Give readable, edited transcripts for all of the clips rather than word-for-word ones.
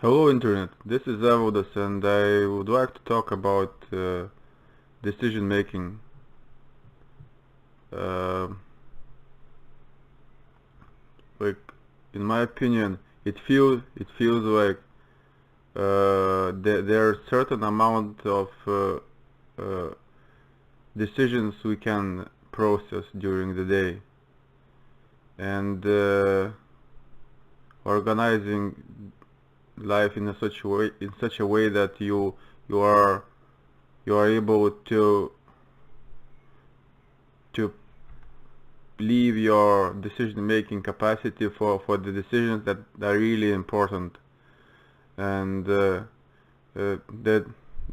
Hello Internet, this is Avodas and I would like to talk about decision making. Uh, like in my opinion, it feels like there are certain amount of uh, decisions we can process during the day, and organizing life in such a way that you are you are able to leave your decision making capacity for the decisions that are really important, and that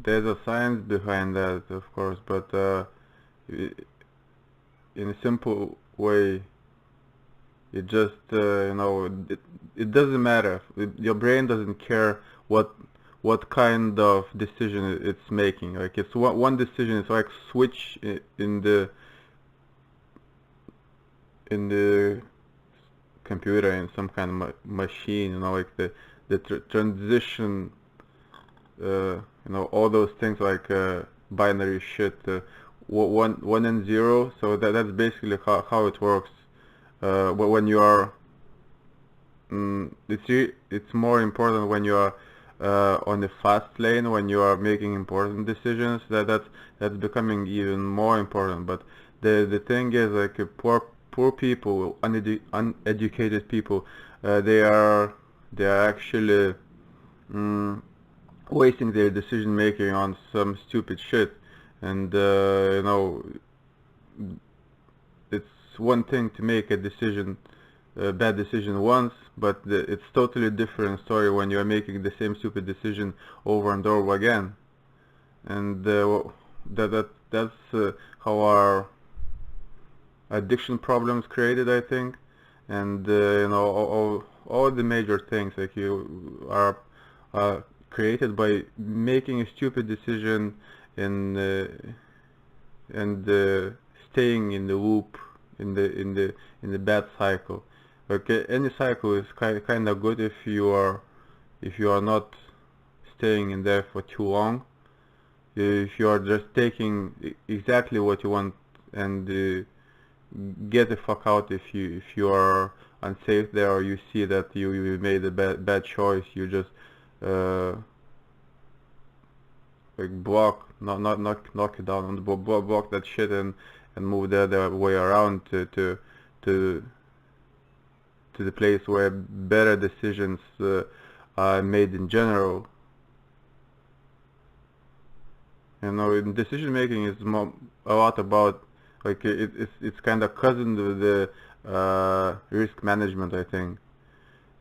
there's a science behind that, of course, but i- in a simple way, it just it doesn't matter. Your brain doesn't care what kind of decision it's making. Like it's one decision. It's like switch in the computer, in some kind of machine. Like the transition. All those things like binary shit. One and zero. So that's basically how it works. When you are it's more important when you are on the fast lane, when you are making important decisions. That's becoming even more important. But the thing is, like poor people, uneducated people, they are actually mm, wasting their decision making on some stupid shit. And it's one thing to make a bad decision once, but it's totally different story when you're making the same stupid decision over and over again. And that's how our addiction problems created, I think. And all the major things like you are created by making a stupid decision, and staying in the loop, in the bad cycle. Okay, any cycle is kind of good if you are not staying in there for too long. If you are just taking exactly what you want, and get the fuck out if you are unsafe there, or you see that you made a bad choice. You just uh, like knock it down on the block that shit, and move the other way around to to the place where better decisions are made in general. Decision making is a lot about, like, it's kind of cousin with the risk management, I think.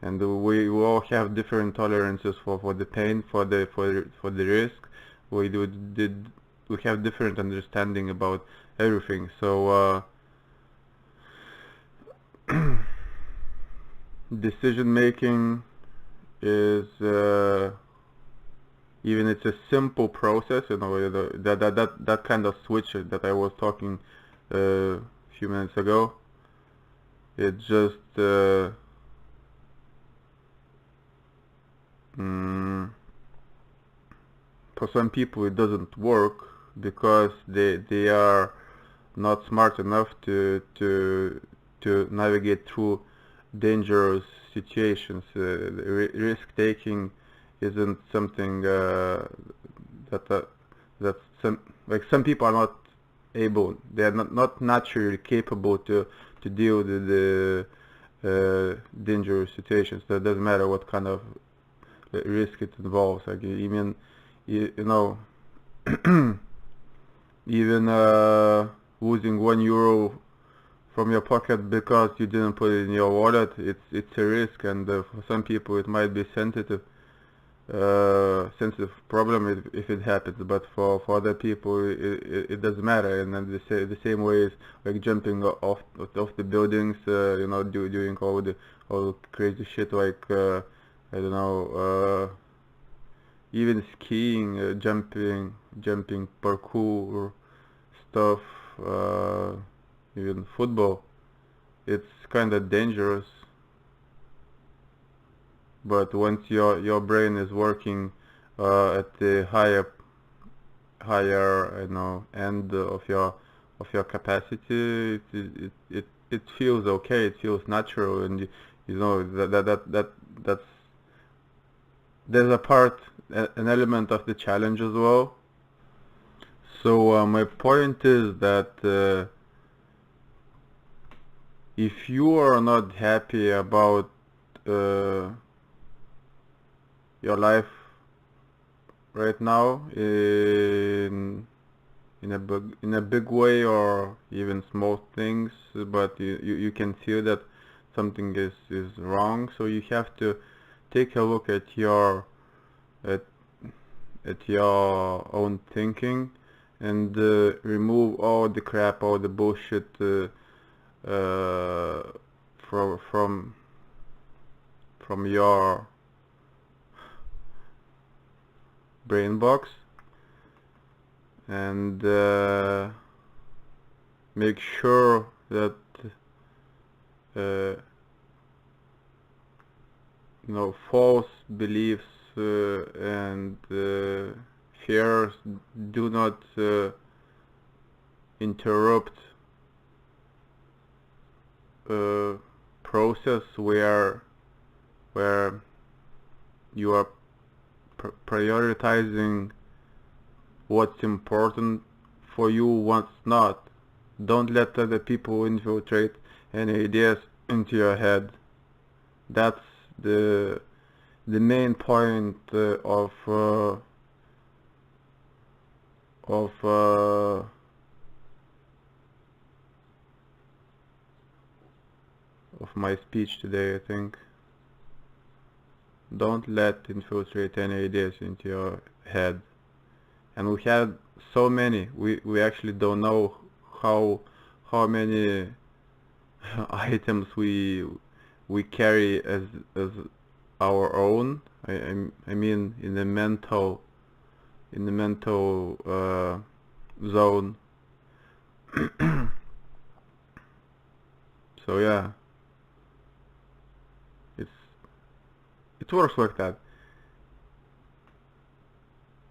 And we all have different tolerances for the pain, for the risk. We have different understanding about everything. So decision making is even it's a simple process. That kind of switch that I was talking a few minutes ago. It just for some people it doesn't work because they are not smart enough to navigate through dangerous situations. Risk taking isn't something that some people are not able. They are not naturally capable to deal with the dangerous situations. That doesn't matter what kind of risk it involves. Like even you know even losing €1 from your pocket because you didn't put it in your wallet, it's a risk, and for some people it might be sensitive. sensitive problem if it happens, but for other people it doesn't matter. And then the same way is like jumping off the buildings, doing all crazy shit like I don't know, even skiing, jumping parkour stuff, uh, even football. It's kind of dangerous, but once your brain is working at the higher end of your capacity, it feels okay. It feels natural, and you know that's there's an element of the challenge as well. So my point is that if you are not happy about uh, your life right now in a big way or even small things, but you can feel that something is wrong, so you have to take a look at at your own thinking and remove all the crap, all the bullshit uh, from from your brain box, and make sure that uh, false beliefs and fears do not interrupt process where you are prioritizing what's important for you, what's not. Don't let other people infiltrate any ideas into your head. That's the main point of my speech today, I think. Don't let infiltrate any ideas into your head. And we had so many. We actually don't know how many items we carry as our own. I mean in the mental zone. So yeah, it works like that.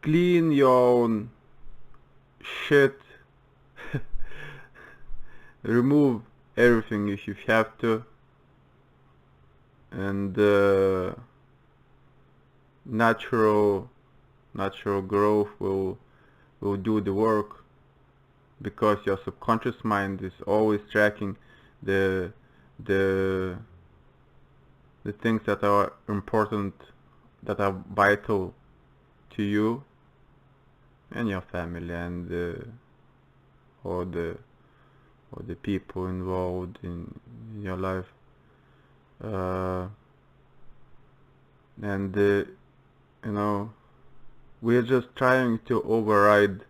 Clean your own shit. Remove everything if you have to, and natural growth will do the work, because your subconscious mind is always tracking the the the things that are important, that are vital to you and your family, and all the people involved in your life, and we're just trying to override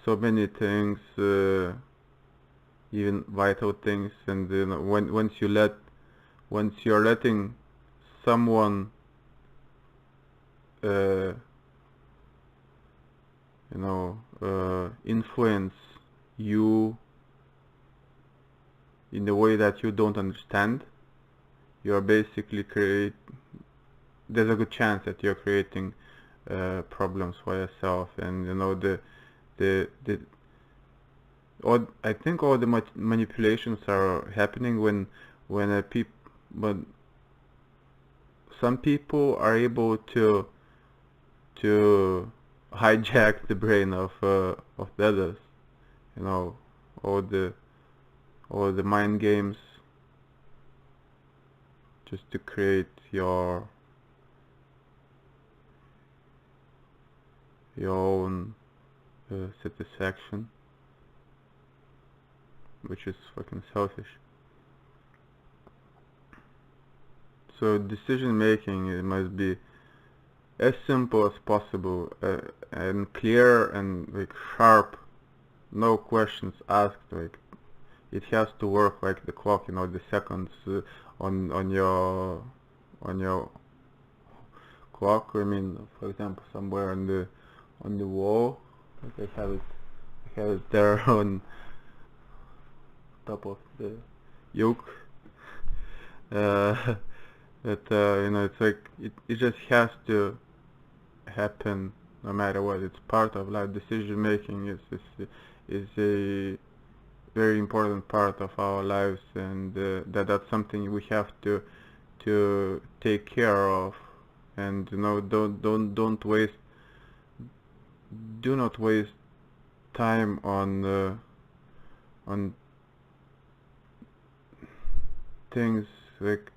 so many things, even vital things, and once you're letting someone influence you in a way that you don't understand, you're basically there's a good chance that you're creating problems for yourself. And the I think all the manipulations are happening when but some people are able to hijack the brain of the others. All the mind games, just to create your own satisfaction, which is fucking selfish. So decision making, it must be as simple as possible, and clear and like sharp, no questions asked. Like it has to work like the clock, you know, the seconds on your clock. I mean, for example, somewhere on the wall. Like I have it there on top of the yoke. Uh, that it's like it just has to happen no matter what. It's part of life. Decision making is a very important part of our lives, and that's something we have to take care of. And don't waste, do not waste time on things like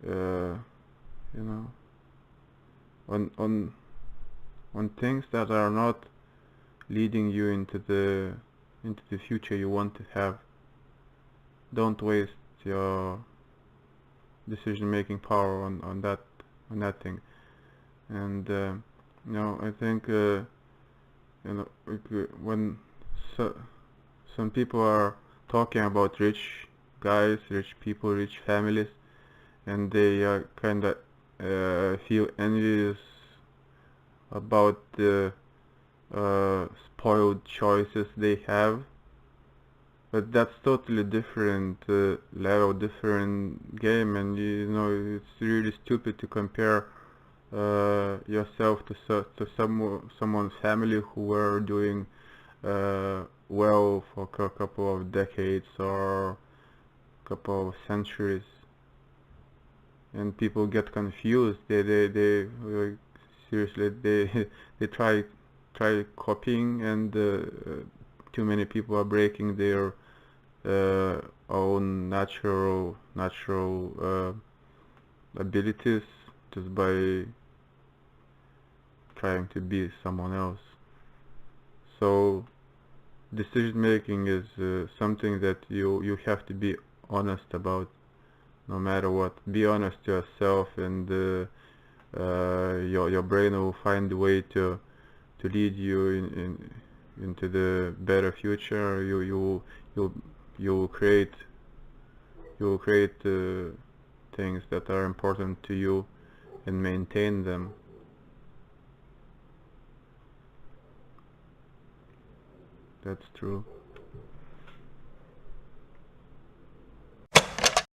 uh, you know on on on things that are not leading you into the future you want to have. Don't waste your decision making power on that thing. And I think when so, some people are talking about rich guys, rich people, rich families, and they kind of feel envious about the spoiled choices they have. But that's totally different level, different game, and it's really stupid to compare yourself to someone's family who were doing well for a couple of decades or a couple of centuries. And people get confused. They like, seriously, they try copying, and too many people are breaking their own natural abilities just by trying to be someone else. So decision making is something that you have to be honest about, no matter what. Be honest to yourself, and your brain will find a way to lead you into the better future. You will create things that are important to you and maintain them. That's true.